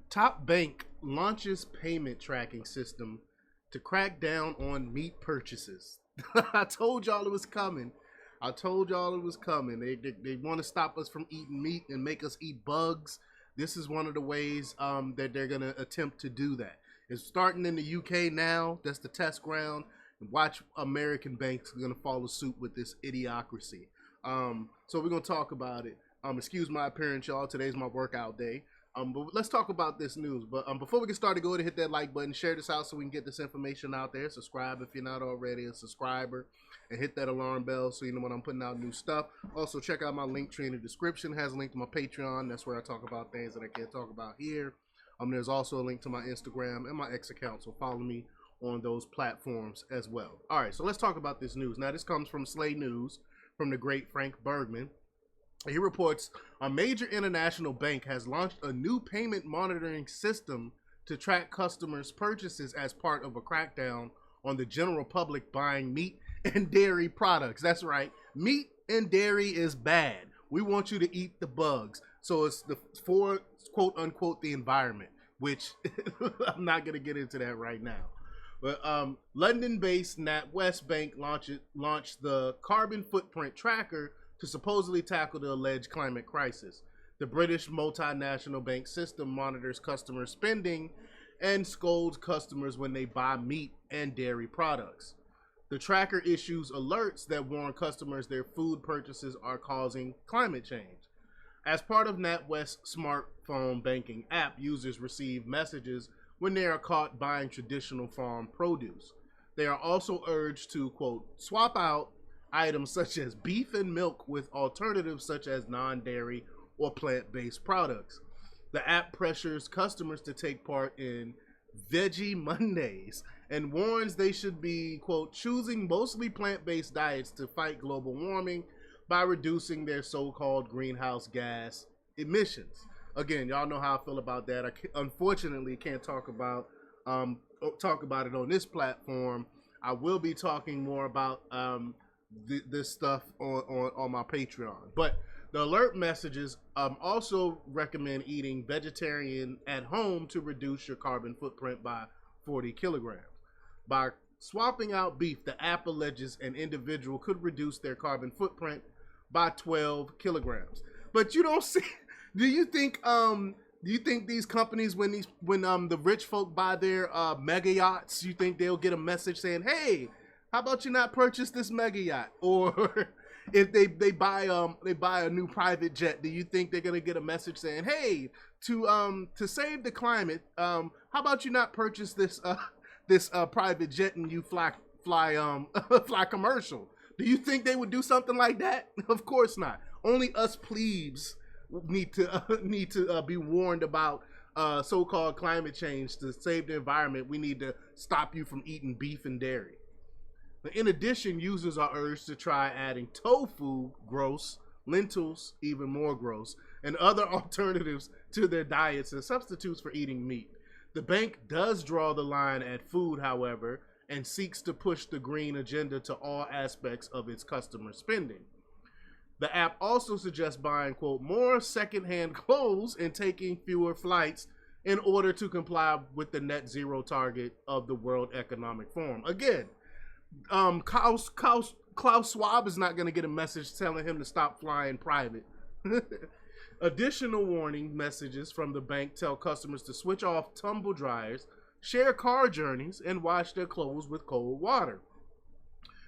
Top bank launches payment tracking system to crack down on meat purchases. I told y'all it was coming. I told y'all it was coming. They want to stop us from eating meat and make us eat bugs. This is one of the ways that they're going to attempt to do that. It's starting in the UK now. That's the test ground. And watch American banks are going to follow suit with this idiocracy. So we're going to talk about it. Excuse my appearance, y'all. Today's my workout day. But let's talk about this news. But before we get started, go ahead and hit that like button, share this out so we can get this information out there. Subscribe if you're not already a subscriber, and hit that alarm bell so you know when I'm putting out new stuff. Also, check out my link tree in the description. It has a link to my Patreon. That's where I talk about things that I can't talk about here. There's also a link to my Instagram and my X account, so follow me on those platforms as well. All right, so let's talk about this news. Now, this comes from Slay News from the great Frank Bergman. He reports a major international bank has launched a new payment monitoring system to track customers' purchases as part of a crackdown on the general public buying meat and dairy products. That's right. Meat and dairy is bad. We want you to eat the bugs. So it's for quote unquote the environment, which I'm not going to get into that right now. But London-based NatWest Bank launched the carbon footprint tracker to supposedly tackle the alleged climate crisis. The British multinational bank system monitors customer spending and scolds customers when they buy meat and dairy products. The tracker issues alerts that warn customers their food purchases are causing climate change. As part of NatWest's smartphone banking app, users receive messages when they are caught buying traditional farm produce. They are also urged to, quote, swap out items such as beef and milk with alternatives such as non-dairy or plant-based products. The app pressures customers to take part in Veggie Mondays and warns they should be, quote, choosing mostly plant-based diets to fight global warming by reducing their so-called greenhouse gas emissions. Again, y'all know how I feel about that. Unfortunately can't talk about it on this platform. I will be talking more about this stuff on my Patreon. But the alert messages also recommend eating vegetarian at home to reduce your carbon footprint by 40 kilograms. By swapping out beef, the app alleges an individual could reduce their carbon footprint by 12 kilograms. But you don't see. Do you think these companies, when the rich folk buy their mega yachts, you think they'll get a message saying, "Hey, how about you not purchase this mega yacht?" Or if they buy a new private jet, do you think they're gonna get a message saying, "Hey, to save the climate, how about you not purchase this private jet and you fly fly commercial?" Do you think they would do something like that? Of course not. Only us plebes need to be warned about so-called climate change to save the environment. We need to stop you from eating beef and dairy. In addition, users are urged to try adding tofu, gross, lentils, even more gross, and other alternatives to their diets as substitutes for eating meat. The bank does draw the line at food, however, and seeks to push the green agenda to all aspects of its customer spending. The app also suggests buying, quote, more secondhand clothes and taking fewer flights in order to comply with the net zero target of the World Economic Forum. Again, Klaus Schwab is not going to get a message telling him to stop flying private. Additional warning messages from the bank tell customers to switch off tumble dryers, share car journeys, and wash their clothes with cold water.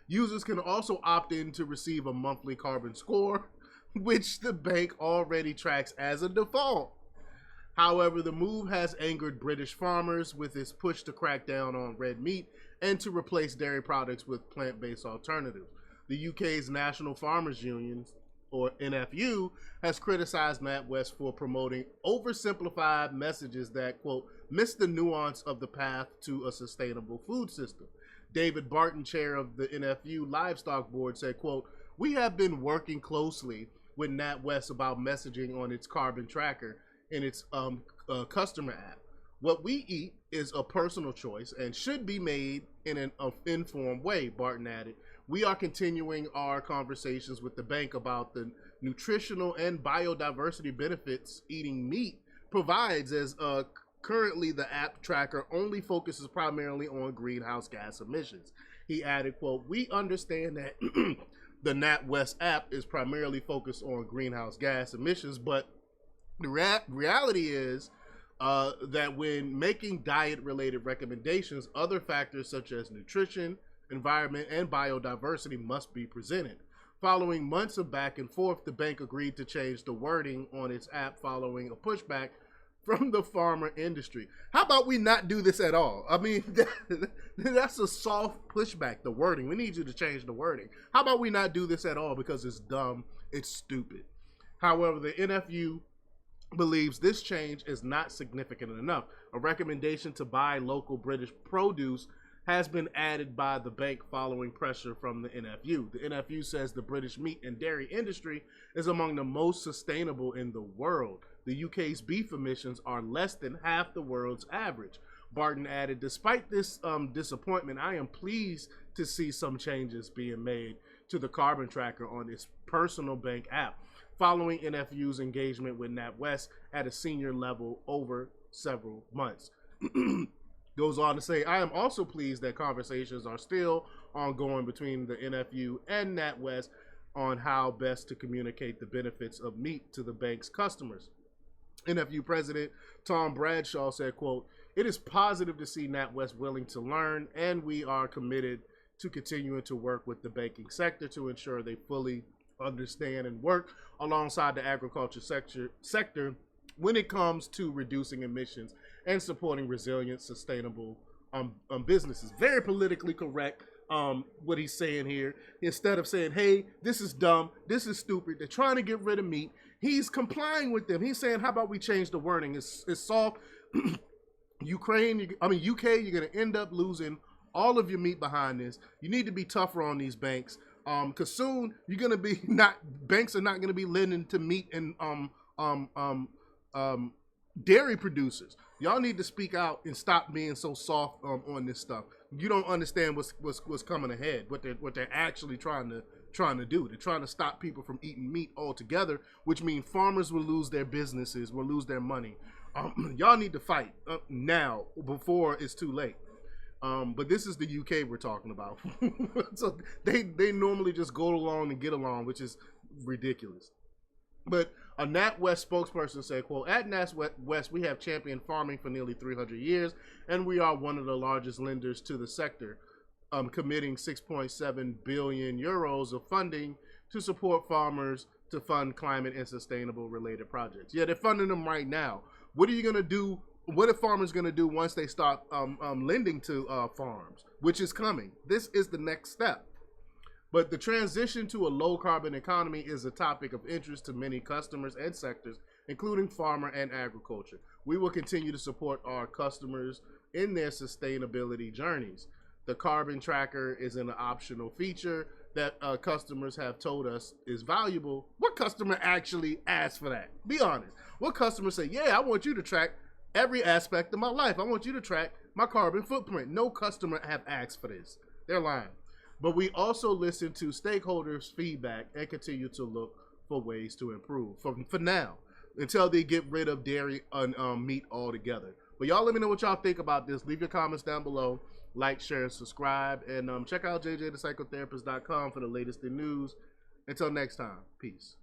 Users can also opt in to receive a monthly carbon score, which the bank already tracks as a default. However, the move has angered British farmers with its push to crack down on red meat and to replace dairy products with plant-based alternatives. The UK's National Farmers Union, or NFU, has criticized NatWest for promoting oversimplified messages that, quote, miss the nuance of the path to a sustainable food system. David Barton, chair of the NFU Livestock Board, said, quote, we have been working closely with NatWest about messaging on its carbon tracker in its customer app. What we eat is a personal choice and should be made in an informed way, Barton added. We are continuing our conversations with the bank about the nutritional and biodiversity benefits eating meat provides as currently the app tracker only focuses primarily on greenhouse gas emissions. He added, quote, "We understand that the NatWest app is primarily focused on greenhouse gas emissions, but the reality is that when making diet-related recommendations, other factors such as nutrition, environment, and biodiversity must be presented." Following months of back and forth, the bank agreed to change the wording on its app following a pushback from the farmer industry. How about we not do this at all? I mean, that's a soft pushback, the wording. We need you to change the wording. How about we not do this at all because it's dumb, it's stupid. However, the NFU believes this change is not significant enough. A recommendation to buy local British produce has been added by the bank following pressure from the NFU. The NFU says the British meat and dairy industry is among the most sustainable in the world. The UK's beef emissions are less than half the world's average. Barton added, "Despite this disappointment, I am pleased to see some changes being made to the carbon tracker on its personal bank app, following NFU's engagement with NatWest at a senior level over several months." Goes on to say, "I am also pleased that conversations are still ongoing between the NFU and NatWest on how best to communicate the benefits of meat to the bank's customers." NFU President Tom Bradshaw said, quote, "It is positive to see NatWest willing to learn, and we are committed to continuing to work with the banking sector to ensure they fully understand and work alongside the agriculture sector when it comes to reducing emissions and supporting resilient, sustainable businesses." Very politically correct what he's saying here. Instead of saying, hey, this is dumb, this is stupid, they're trying to get rid of meat, he's complying with them. He's saying, how about we change the wording? It's soft. UK, you're going to end up losing all of your meat behind this. You need to be tougher on these banks. Because soon you're going to be banks are not going to be lending to meat and dairy producers. Y'all need to speak out and stop being so soft on this stuff. You don't understand what's coming ahead. What they're actually trying to do. They're trying to stop people from eating meat altogether, which means farmers will lose their businesses, will lose their money. Y'all need to fight now before it's too late. But this is the UK we're talking about. So they normally just go along and get along, which is ridiculous. But a NatWest spokesperson said, quote, "At NatWest, we have championed farming for nearly 300 years, and we are one of the largest lenders to the sector, committing 6.7 billion euros of funding to support farmers to fund climate and sustainable related projects." Yeah, they're funding them right now. What are you going to do? What are farmers going to do once they start lending to farms, which is coming? This is the next step. But the transition to a low-carbon economy is a topic of interest to many customers and sectors, including farmer and agriculture. We will continue to support our customers in their sustainability journeys. The carbon tracker is an optional feature that customers have told us is valuable. What customer actually asked for that? Be honest. What customer say, yeah, I want you to track every aspect of my life. I want you to track my carbon footprint. No customer have asked for this. They're lying. But we also listen to stakeholders' feedback and continue to look for ways to improve for now, until they get rid of dairy and meat altogether. But y'all let me know what y'all think about this. Leave your comments down below. Like, share, and subscribe. And check out jjthepsychotherapist.com for the latest in news. Until next time, peace.